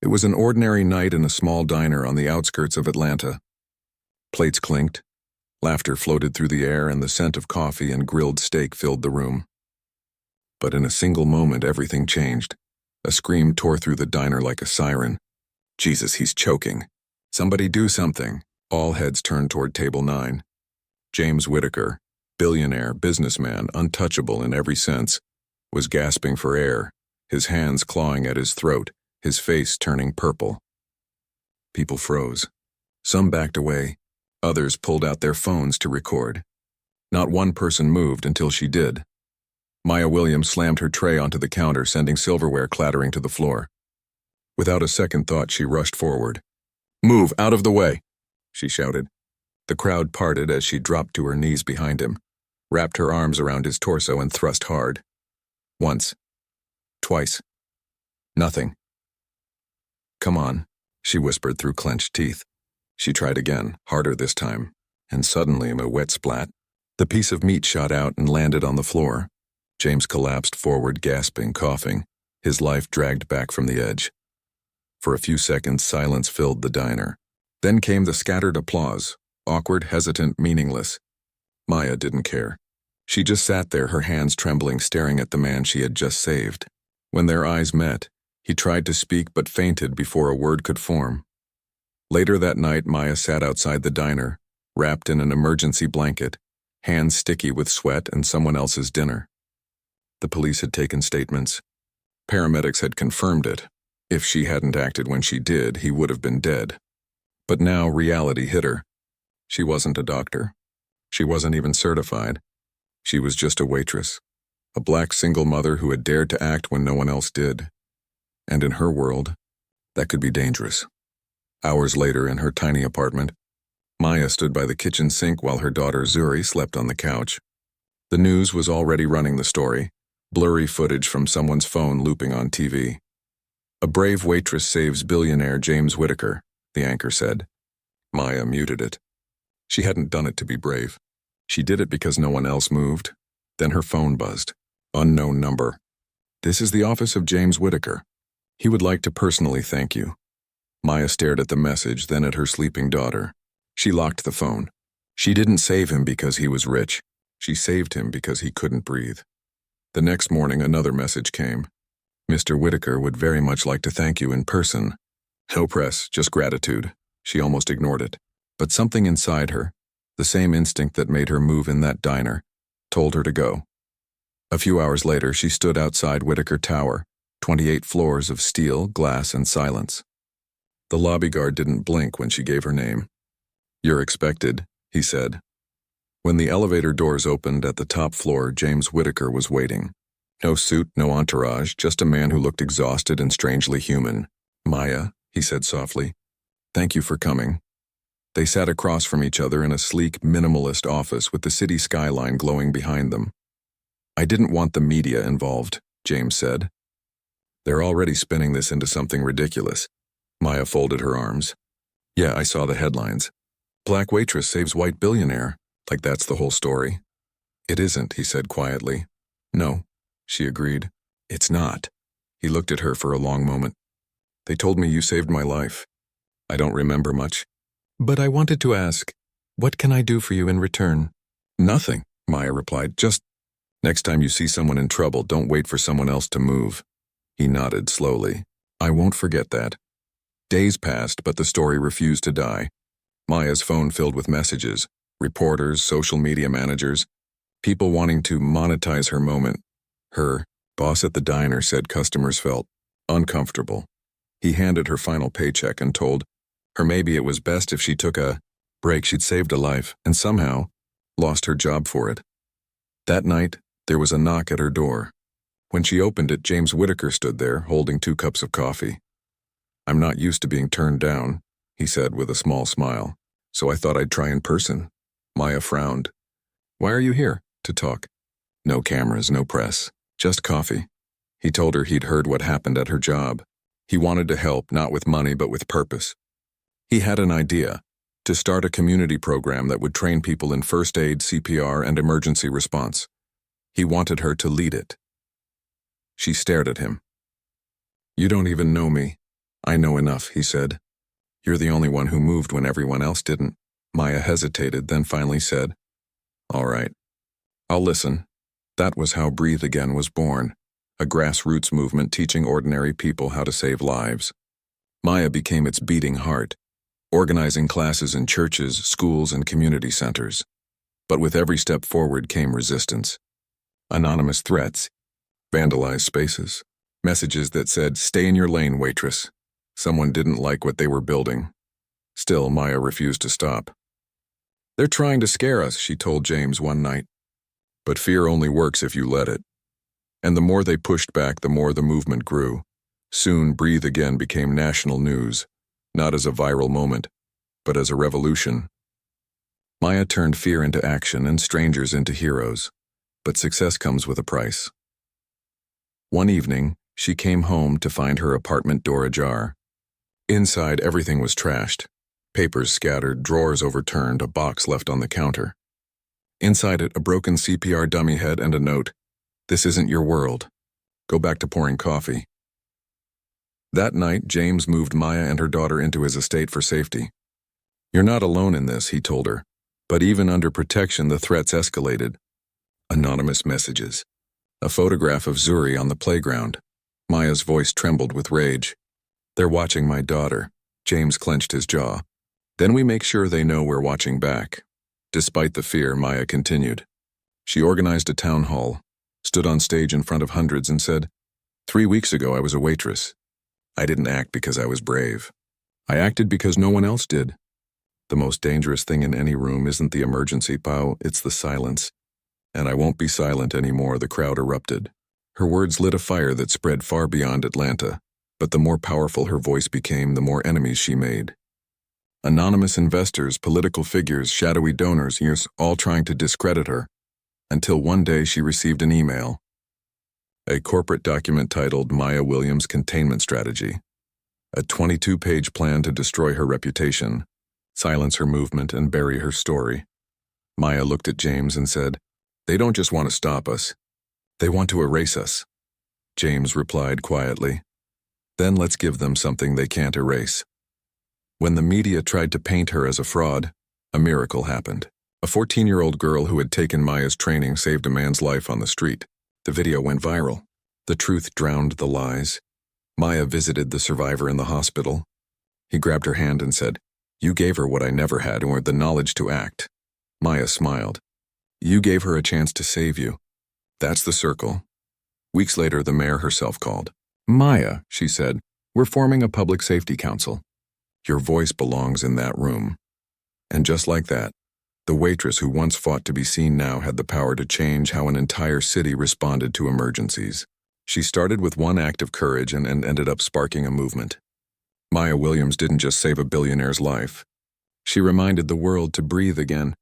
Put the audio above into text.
It was an ordinary night in a small diner on the outskirts of Atlanta. Plates clinked, laughter floated through the air, and the scent of coffee and grilled steak filled the room. But in a single moment, everything changed. A scream tore through the diner like a siren. "Jesus, he's choking. Somebody do something." All heads turned toward table 9. James Whittaker, billionaire, businessman, untouchable in every sense, was gasping for air, his hands clawing at his throat, his face turning purple. People froze. Some backed away. Others pulled out their phones to record. Not one person moved until she did. Maya Williams slammed her tray onto the counter, sending silverware clattering to the floor. Without a second thought, she rushed forward. "Move, out of the way," she shouted. The crowd parted as she dropped to her knees behind him, wrapped her arms around his torso, and thrust hard. Once. Twice. Nothing. "Come on," she whispered through clenched teeth. She tried again, harder this time, and suddenly, a wet splat. The piece of meat shot out and landed on the floor. James collapsed forward, gasping, coughing, his life dragged back from the edge. For a few seconds, silence filled the diner. Then came the scattered applause, awkward, hesitant, meaningless. Maya didn't care. She just sat there, her hands trembling, staring at the man she had just saved. When their eyes met, he tried to speak but fainted before a word could form. Later that night, Maya sat outside the diner, wrapped in an emergency blanket, hands sticky with sweat and someone else's dinner. The police had taken statements. Paramedics had confirmed it. If she hadn't acted when she did, he would have been dead. But now reality hit her. She wasn't a doctor. She wasn't even certified. She was just a waitress, a black single mother who had dared to act when no one else did. And in her world, that could be dangerous. Hours later, in her tiny apartment, Maya stood by the kitchen sink while her daughter Zuri slept on the couch. The news was already running the story, blurry footage from someone's phone looping on TV. "A brave waitress saves billionaire James Whittaker," the anchor said. Maya muted it. She hadn't done it to be brave. She did it because no one else moved. Then her phone buzzed. Unknown number. "This is the office of James Whittaker. He would like to personally thank you." Maya stared at the message, then at her sleeping daughter. She locked the phone. She didn't save him because he was rich. She saved him because he couldn't breathe. The next morning, another message came. "Mr. Whittaker would very much like to thank you in person. No press, just gratitude." She almost ignored it. But something inside her, the same instinct that made her move in that diner, told her to go. A few hours later, she stood outside Whittaker Tower, 28 floors of steel, glass, and silence. The lobby guard didn't blink when she gave her name. "You're expected," he said. When the elevator doors opened at the top floor, James Whittaker was waiting. No suit, no entourage, just a man who looked exhausted and strangely human. "Maya," he said softly, "thank you for coming." They sat across from each other in a sleek, minimalist office with the city skyline glowing behind them. "I didn't want the media involved," James said. "They're already spinning this into something ridiculous." Maya folded her arms. "Yeah, I saw the headlines. Black waitress saves white billionaire. Like that's the whole story." "It isn't," he said quietly. "No," she agreed. "It's not." He looked at her for a long moment. "They told me you saved my life. I don't remember much. But I wanted to ask, what can I do for you in return?" "Nothing," Maya replied. "Just next time you see someone in trouble, don't wait for someone else to move." He nodded slowly. "I won't forget that." Days passed, but the story refused to die. Maya's phone filled with messages, reporters, social media managers, people wanting to monetize her moment. Her boss at the diner said customers felt uncomfortable. He handed her final paycheck and told her maybe it was best if she took a break. She'd saved a life and somehow lost her job for it. That night, there was a knock at her door. When she opened it, James Whittaker stood there, holding 2 cups of coffee. "I'm not used to being turned down," he said with a small smile, "so I thought I'd try in person." Maya frowned. "Why are you here? To talk?" "No cameras, no press, just coffee." He told her he'd heard what happened at her job. He wanted to help, not with money, but with purpose. He had an idea, to start a community program that would train people in first aid, CPR, and emergency response. He wanted her to lead it. She stared at him. "You don't even know me." I know enough, he said. You're the only one who moved when everyone else didn't. Maya hesitated, then finally said, All right, I'll listen. That was how Breathe Again was born, a grassroots movement teaching ordinary people how to save lives. Maya became its beating heart, organizing classes in churches, schools, and community centers. But with every step forward came resistance. Anonymous threats, vandalized spaces, messages that said, Stay in your lane, waitress. Someone didn't like what they were building. Still, Maya refused to stop. They're trying to scare us, she told James one night. But fear only works if you let it. And the more they pushed back, the more the movement grew. Soon, Breathe Again became national news, not as a viral moment, but as a revolution. Maya turned fear into action and strangers into heroes. But success comes with a price. One evening, she came home to find her apartment door ajar. Inside, everything was trashed. Papers scattered, drawers overturned, a box left on the counter. Inside it, a broken CPR dummy head and a note, This isn't your world. Go back to pouring coffee. That night, James moved Maya and her daughter into his estate for safety. You're not alone in this, he told her. But even under protection, the threats escalated. Anonymous messages. A photograph of Zuri on the playground. Maya's voice trembled with rage. They're watching my daughter. James clenched his jaw. Then we make sure they know we're watching back. Despite the fear, Maya continued. She organized a town hall, stood on stage in front of hundreds and said, 3 weeks ago I was a waitress. I didn't act because I was brave. I acted because no one else did. The most dangerous thing in any room isn't the emergency pow, it's the silence. And I won't be silent anymore, the crowd erupted. Her words lit a fire that spread far beyond Atlanta, but the more powerful her voice became, the more enemies she made. Anonymous investors, political figures, shadowy donors, all trying to discredit her, until one day she received an email. A corporate document titled Maya Williams' Containment Strategy. A 22-page plan to destroy her reputation, silence her movement, and bury her story. Maya looked at James and said, They don't just want to stop us. They want to erase us. James replied quietly, Then let's give them something they can't erase. When the media tried to paint her as a fraud, a miracle happened. A 14-year-old girl who had taken Maya's training saved a man's life on the street. The video went viral. The truth drowned the lies. Maya visited the survivor in the hospital. He grabbed her hand and said, You gave her what I never had, or the knowledge to act. Maya smiled. You gave her a chance to save you. That's the circle. Weeks later, the mayor herself called. Maya, she said, we're forming a public safety council. Your voice belongs in that room. And just like that, the waitress who once fought to be seen now had the power to change how an entire city responded to emergencies. She started with one act of courage and ended up sparking a movement. Maya Williams didn't just save a billionaire's life. She reminded the world to breathe again,